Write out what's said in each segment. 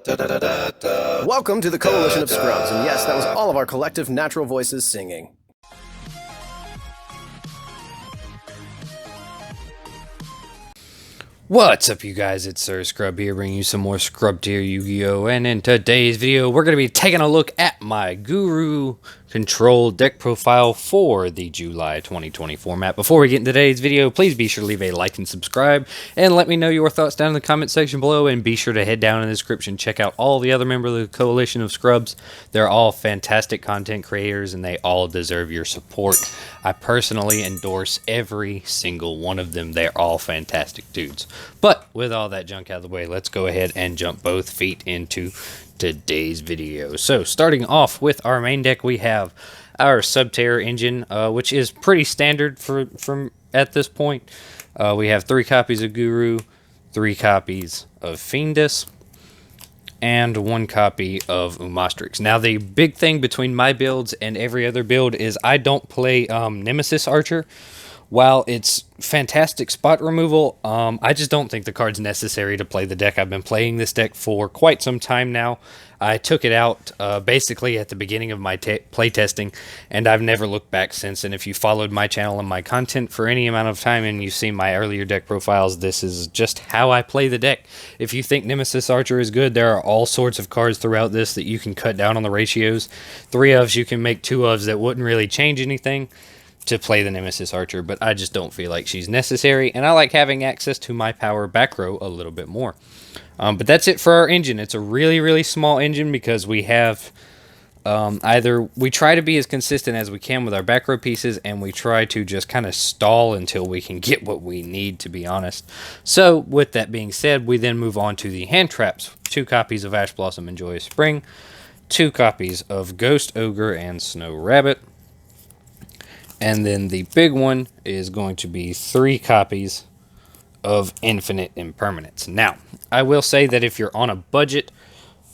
Welcome to the Coalition of Scrubs, and yes, that was all of our collective natural voices singing. What's up, you guys? It's Sir Scrub here, bringing you some more Scrub Tier Yu-Gi-Oh! And in today's video, we're going to be taking a look at my Guru Control deck profile for the July 2020 format. Before we get into today's video, please be sure to leave a like and subscribe, and let me know your thoughts down in the comment section below, and be sure to head down in the description, check out all the other members of the Coalition of Scrubs. They're all fantastic content creators, and they all deserve your support. I personally endorse every single one of them. They're all fantastic dudes. But with all that junk out of the way, let's go ahead and jump both feet into today's video. So starting off with our main deck, we have our Subterror engine, which is pretty standard from at this point. We have 3 copies of Guru, 3 copies of Fiendus, and 1 copy of Umastrix. Now, the big thing between my builds and every other build is I don't play Nemesis Archer. While it's fantastic spot removal, I just don't think the card's necessary to play the deck. I've been playing this deck for quite some time now. I took it out basically at the beginning of my playtesting, and I've never looked back since. And if you followed my channel and my content for any amount of time and you've seen my earlier deck profiles, this is just how I play the deck. If you think Nemesis Archer is good, there are all sorts of cards throughout this that you can cut down on the ratios. 3 ofs, you can make 2 ofs that wouldn't really change anything to play the Nemesis Archer, but I just don't feel like she's necessary, and I like having access to my power back row a little bit more. But that's it for our engine. It's a really small engine because we have either we try to be as consistent as we can with our back row pieces, and we try to just kind of stall until we can get what we need, to be honest. So with that being said, we then move on to the hand traps. 2 copies of Ash Blossom and Joyous Spring, 2 copies of Ghost Ogre and Snow Rabbit, and then the big one is going to be 3 copies of Infinite Impermanence. Now, I will say that if you're on a budget,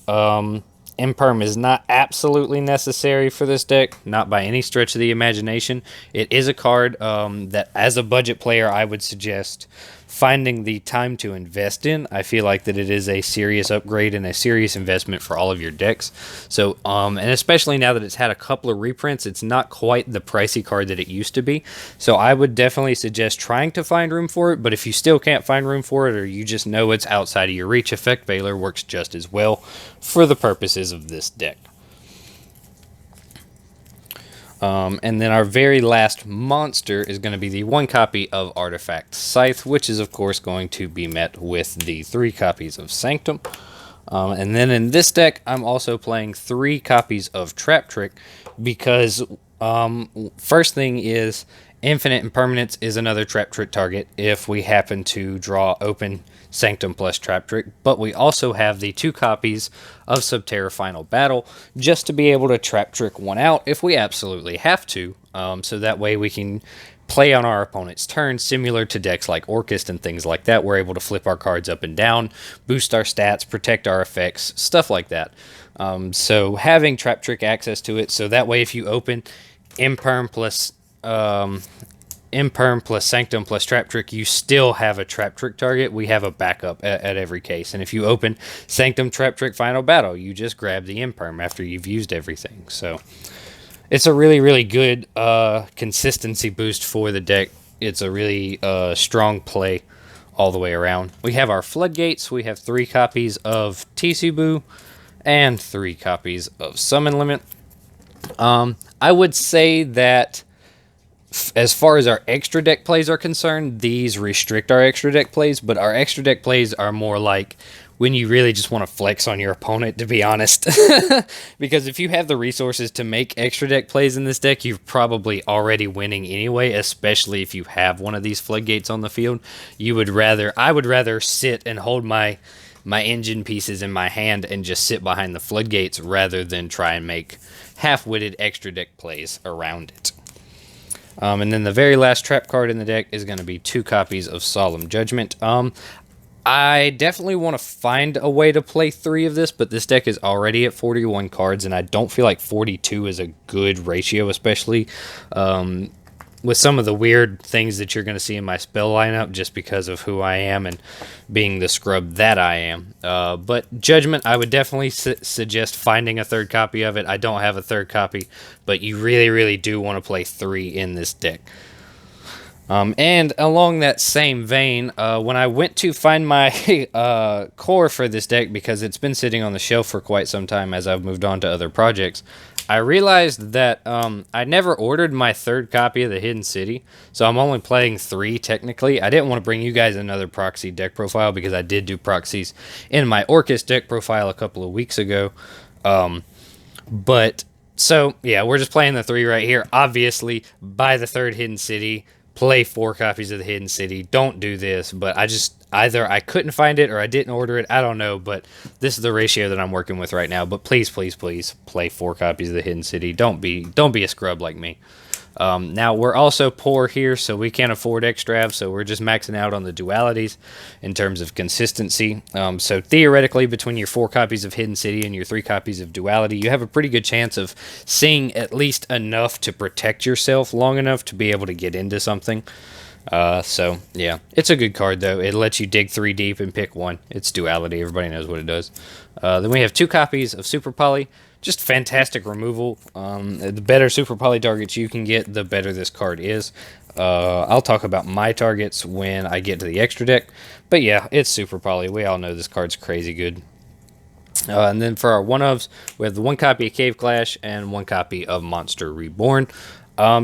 Imperm is not absolutely necessary for this deck, not by any stretch of the imagination. It is a card that, as a budget player, I would suggest finding the time to invest in. I feel like that it is a serious upgrade and a serious investment for all of your decks. So, and especially now that it's had a couple of reprints, it's not quite the pricey card that it used to be. So I would definitely suggest trying to find room for it, but if you still can't find room for it, or you just know it's outside of your reach, Effect Veiler works just as well for the purposes of this deck. And then our very last monster is going to be the 1 copy of Artifact Scythe, which is of course going to be met with the 3 copies of Sanctum. And then in this deck, I'm also playing 3 copies of Trap Trick because first thing is Infinite Impermanence is another Trap Trick target if we happen to draw open Sanctum plus Trap Trick, but we also have the 2 copies of Subterror Final Battle just to be able to Trap Trick one out if we absolutely have to, so that way we can play on our opponent's turn, similar to decks like Orcust and things like that. We're able to flip our cards up and down, boost our stats, protect our effects, stuff like that. So having Trap Trick access to it, so that way if you open Imperm plus Sanctum plus Trap Trick, you still have a Trap Trick target. We have a backup at every case. And if you open Sanctum Trap Trick Final Battle, you just grab the Imperm after you've used everything. So it's a really good consistency boost for the deck. It's a really strong play all the way around. We have our Floodgates. We have 3 copies of Tisubu and 3 copies of Summon Limit. I would say that as far as our extra deck plays are concerned, these restrict our extra deck plays, but our extra deck plays are more like when you really just want to flex on your opponent, to be honest. Because if you have the resources to make extra deck plays in this deck, you're probably already winning anyway, especially if you have one of these Floodgates on the field. I would rather sit and hold my engine pieces in my hand and just sit behind the Floodgates rather than try and make half-witted extra deck plays around it. And then the very last trap card in the deck is going to be 2 copies of Solemn Judgment. I definitely want to find a way to play 3 of this, but this deck is already at 41 cards, and I don't feel like 42 is a good ratio, especially with some of the weird things that you're going to see in my spell lineup just because of who I am and being the scrub that I am. But Judgment, I would definitely suggest finding a third copy of it. I don't have a third copy, but you really, really do want to play 3 in this deck. And along that same vein, when I went to find my core for this deck, because it's been sitting on the shelf for quite some time as I've moved on to other projects, I realized that I never ordered my third copy of the Hidden City, so I'm only playing 3 technically. I didn't want to bring you guys another proxy deck profile because I did do proxies in my Orcus deck profile a couple of weeks ago. But, so, yeah, we're just playing the 3 right here. Obviously, buy the third Hidden City. Play 4 copies of the Hidden City. Don't do this, but either I couldn't find it or I didn't order it. I don't know, but this is the ratio that I'm working with right now. But please, please, please play 4 copies of the Hidden City. Don't be a scrub like me. Now, we're also poor here, so we can't afford extravs, so we're just maxing out on the dualities in terms of consistency. So theoretically, between your 4 copies of Hidden City and your 3 copies of duality, you have a pretty good chance of seeing at least enough to protect yourself long enough to be able to get into something. So, yeah, it's a good card, though. It lets you dig 3 deep and pick 1. It's duality. Everybody knows what it does. Then we have 2 copies of Super Poly. Just fantastic removal. The better Super Poly targets you can get, the better this card is. I'll talk about my targets when I get to the extra deck. But yeah, it's Super Poly. We all know this card's crazy good. And then for our one-ofs, we have the 1 copy of Cave Clash and 1 copy of Monster Reborn.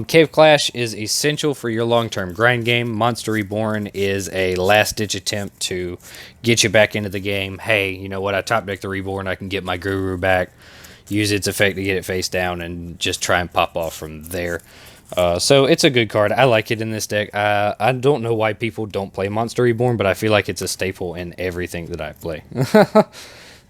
Cave Clash is essential for your long-term grind game. Monster Reborn is a last-ditch attempt to get you back into the game. Hey, you know what? I top-deck the Reborn. I can get my Guru back. Use its effect to get it face down and just try and pop off from there. So it's a good card. I like it in this deck. I don't know why people don't play Monster Reborn, but I feel like it's a staple in everything that I play.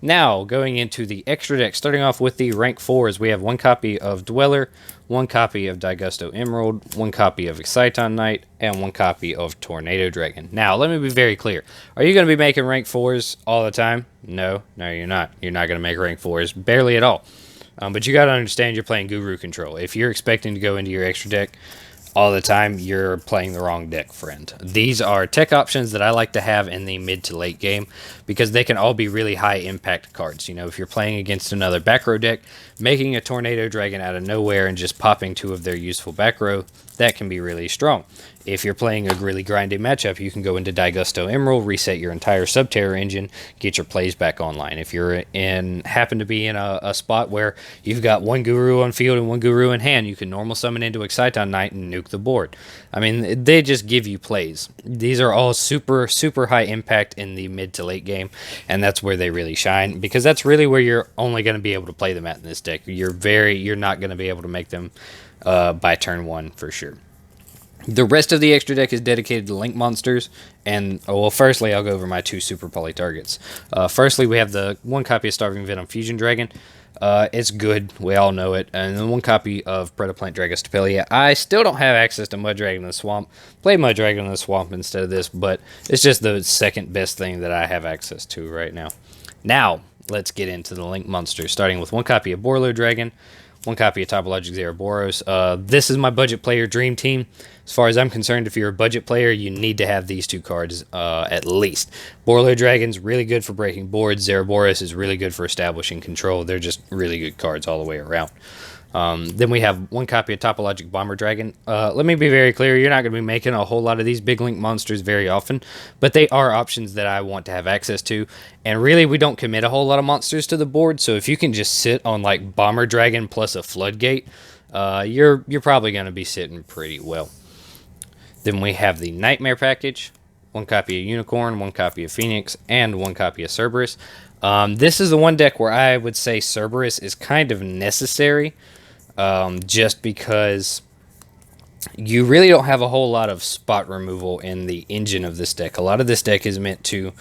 Now, going into the extra deck, starting off with the rank 4s, we have 1 copy of Dweller, 1 copy of Daigusto Emerald, 1 copy of Exciton Knight, and 1 copy of Tornado Dragon. Now, let me be very clear. Are you going to be making rank 4s all the time? No, you're not. You're not going to make rank 4s, barely at all. But you got to understand you're playing Guru Control. If you're expecting to go into your extra deck all the time, you're playing the wrong deck, friend. These are tech options that I like to have in the mid to late game because they can all be really high impact cards. You know, if you're playing against another back row deck, making a Tornado Dragon out of nowhere and just popping 2 of their useful back row, that can be really strong. If you're playing a really grindy matchup, you can go into Daigusto Emerald, reset your entire Subterror engine, get your plays back online. If you're happen to be in a spot where you've got 1 Guru on field and 1 Guru in hand, you can normal summon into Exciton Knight and nuke the board. I mean, they just give you plays. These are all super, super high impact in the mid to late game, and that's where they really shine, because that's really where you're only going to be able to play them at in this deck. You're not going to be able to make them by turn 1 for sure. The rest of the extra deck is dedicated to Link monsters, and, well, firstly, I'll go over my 2 Super Poly targets. Firstly, we have the 1 copy of Starving Venom Fusion Dragon. It's good, we all know it, and then 1 copy of Predaplant Dragostapelia. I still don't have access to Mud Dragon in the Swamp. Play Mud Dragon in the Swamp instead of this, but it's just the second best thing that I have access to right now. Now, let's get into the Link monsters, starting with 1 copy of Borlo Dragon, 1 copy of Topologic Zeraboros. This is my budget player dream team. As far as I'm concerned, if you're a budget player, you need to have these 2 cards at least. Borlo Dragon's really good for breaking boards. Zeraboros is really good for establishing control. They're just really good cards all the way around. Then we have 1 copy of Topologic Bomber Dragon. Let me be very clear, you're not going to be making a whole lot of these big Link monsters very often, but they are options that I want to have access to, and really we don't commit a whole lot of monsters to the board, so if you can just sit on like Bomber Dragon plus a Floodgate, you're probably going to be sitting pretty well. Then we have the Nightmare Package, 1 copy of Unicorn, 1 copy of Phoenix, and 1 copy of Cerberus. This is the one deck where I would say Cerberus is kind of necessary, just because you really don't have a whole lot of spot removal in the engine of this deck. A lot of this deck is meant to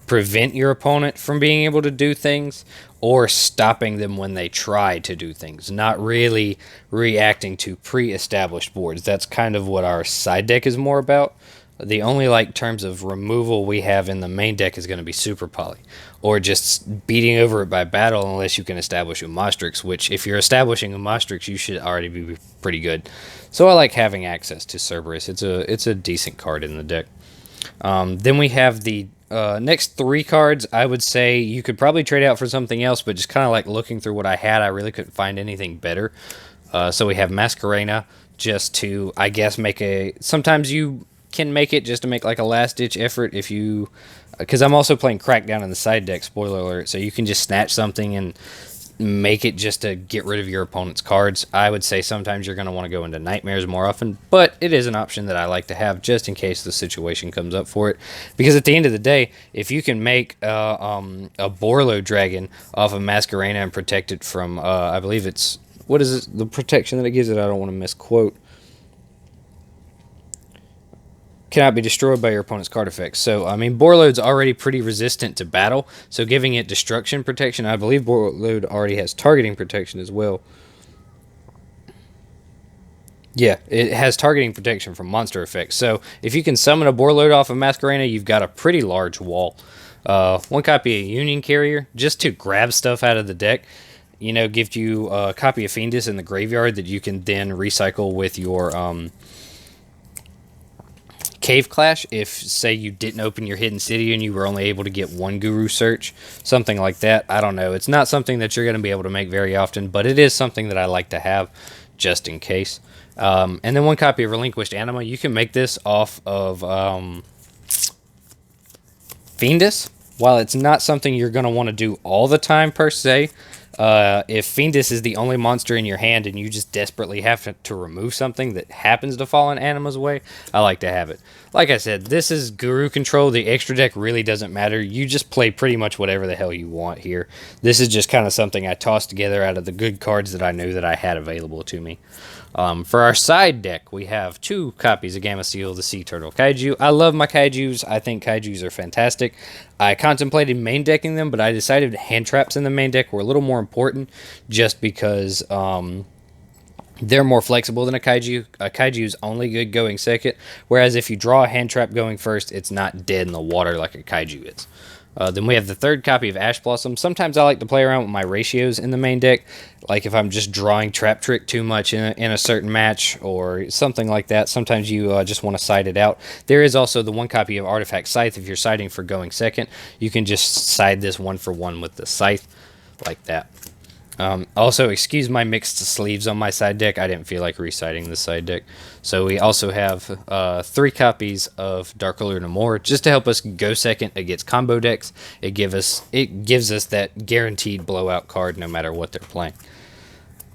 prevent your opponent from being able to do things or stopping them when they try to do things, not really reacting to pre-established boards. That's kind of what our side deck is more about. The only like terms of removal we have in the main deck is going to be Super Poly, or just beating over it by battle unless you can establish a Mostrix, which if you're establishing a Mostrix, you should already be pretty good. So I like having access to Cerberus. It's a decent card in the deck. Then we have the next 3 cards. I would say you could probably trade out for something else, but just kind of like looking through what I had, I really couldn't find anything better. So we have Masquerena, just to, I guess, make a... Sometimes you can make it just to make like a last-ditch effort if you... Because I'm also playing Crackdown in the side deck, spoiler alert, so you can just snatch something and make it just to get rid of your opponent's cards. I would say sometimes you're going to want to go into Nightmares more often, but it is an option that I like to have just in case the situation comes up for it. Because at the end of the day, if you can make a Borlo Dragon off of Masquerena and protect it from, I believe it's... What is it? The protection that it gives it? I don't want to misquote. Cannot be destroyed by your opponent's card effects. So, I mean, Borload's already pretty resistant to battle, so giving it destruction protection, I believe Borload already has targeting protection as well. Yeah, it has targeting protection from monster effects. So, if you can summon a Borload off of Masquerena, you've got a pretty large wall. 1 copy of Union Carrier, just to grab stuff out of the deck. You know, gives you a copy of Fiendus in the graveyard that you can then recycle with your... Cave Clash, if, say, you didn't open your Hidden City and you were only able to get 1 Guru Search, something like that. I don't know. It's not something that you're going to be able to make very often, but it is something that I like to have just in case. And then 1 copy of Relinquished Anima. You can make this off of Fiendus. While it's not something you're going to want to do all the time, per se, if Fiendus is the only monster in your hand and you just desperately have to remove something that happens to fall in Anima's way, I like to have it. Like I said, this is Guru Control. The extra deck really doesn't matter. You just play pretty much whatever the hell you want here. This is just kind of something I tossed together out of the good cards that I knew that I had available to me. For our side deck, we have 2 copies of Gamma Seal, the Sea Turtle Kaiju. I love my Kaijus. I think Kaijus are fantastic. I contemplated main decking them, but I decided hand traps in the main deck were a little more important just because they're more flexible than a Kaiju. A Kaiju is only good going second, whereas if you draw a hand trap going first, it's not dead in the water like a Kaiju is. Then we have the 3rd copy of Ash Blossom. Sometimes I like to play around with my ratios in the main deck, like if I'm just drawing Trap Trick too much in a certain match or something like that. Sometimes you just want to side it out. There is also the 1 copy of Artifact Scythe. If you're siding for going second, you can just side this 1-for-1 with the Scythe like that. Also, excuse my mixed sleeves on my side deck. I didn't feel like reciting the side deck. So we also have 3 copies of Dark Allure No More, just to help us go second against combo decks. It gives us that guaranteed blowout card no matter what they're playing.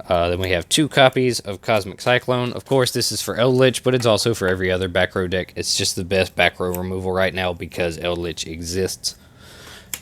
Then we have 2 copies of Cosmic Cyclone. Of course, this is for Eldritch, but it's also for every other back row deck. It's just the best back row removal right now because Eldritch exists.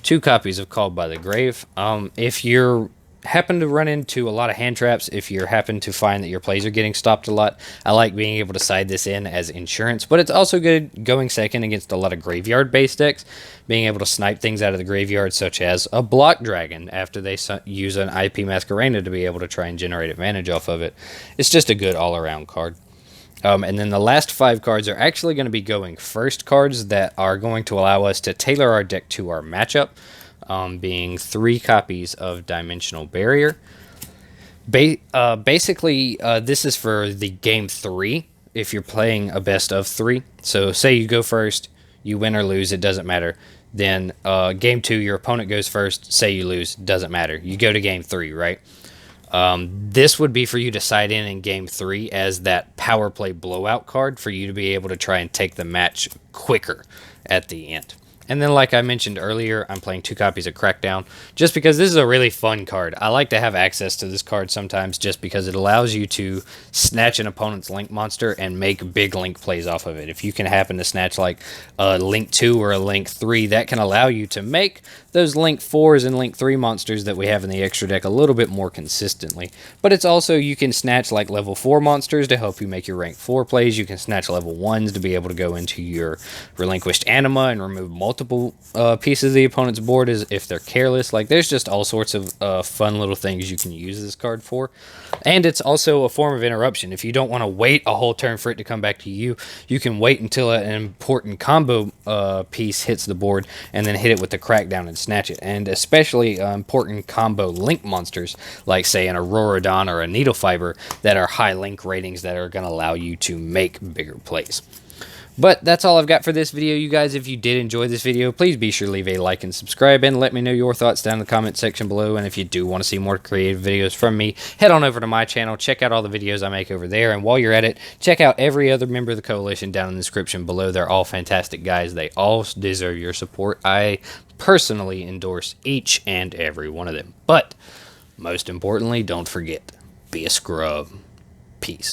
2 copies of Called by the Grave. If you're happen to run into a lot of hand traps, if you happen to find that your plays are getting stopped a lot, I like being able to side this in as insurance, but it's also good going second against a lot of graveyard based decks, being able to snipe things out of the graveyard such as a Block Dragon after they use an IP Masquerena to be able to try and generate advantage off of it. It's just a good all around card. And then the last 5 cards are actually going to be going first cards that are going to allow us to tailor our deck to our matchup. Being 3 copies of Dimensional Barrier. Basically, this is for the game 3, if you're playing a best of 3. So say you go first, you win or lose, it doesn't matter. Then game 2, your opponent goes first, say you lose, doesn't matter. You go to game 3, right? This would be for you to side in game 3 as that power play blowout card for you to be able to try and take the match quicker at the end. And then, like I mentioned earlier, I'm playing 2 copies of Crackdown, just because this is a really fun card. I like to have access to this card sometimes, just because it allows you to snatch an opponent's Link monster and make big Link plays off of it. If you can happen to snatch, like, a Link 2 or a Link 3, that can allow you to make those Link 4s and Link 3 monsters that we have in the extra deck a little bit more consistently. But it's also, you can snatch, like, level 4 monsters to help you make your rank 4 plays. You can snatch level 1s to be able to go into your Relinquished Anima and remove multiple multiple pieces of the opponent's board is if they're careless. Like, there's just all sorts of fun little things you can use this card for. And it's also a form of interruption. If you don't want to wait a whole turn for it to come back to you, you can wait until an important combo piece hits the board and then hit it with the crackdown and snatch it. And especially important combo link monsters, like say an Auroradon or a Needle Fiber, that are high link ratings that are going to allow you to make bigger plays. But that's all I've got for this video, you guys. If you did enjoy this video, please be sure to leave a like and subscribe, and let me know your thoughts down in the comment section below. And if you do want to see more creative videos from me, head on over to my channel, check out all the videos I make over there, and while you're at it, check out every other member of the coalition down in the description below. They're all fantastic guys. They all deserve your support. I personally endorse each and every one of them. But most importantly, don't forget, be a scrub. Peace.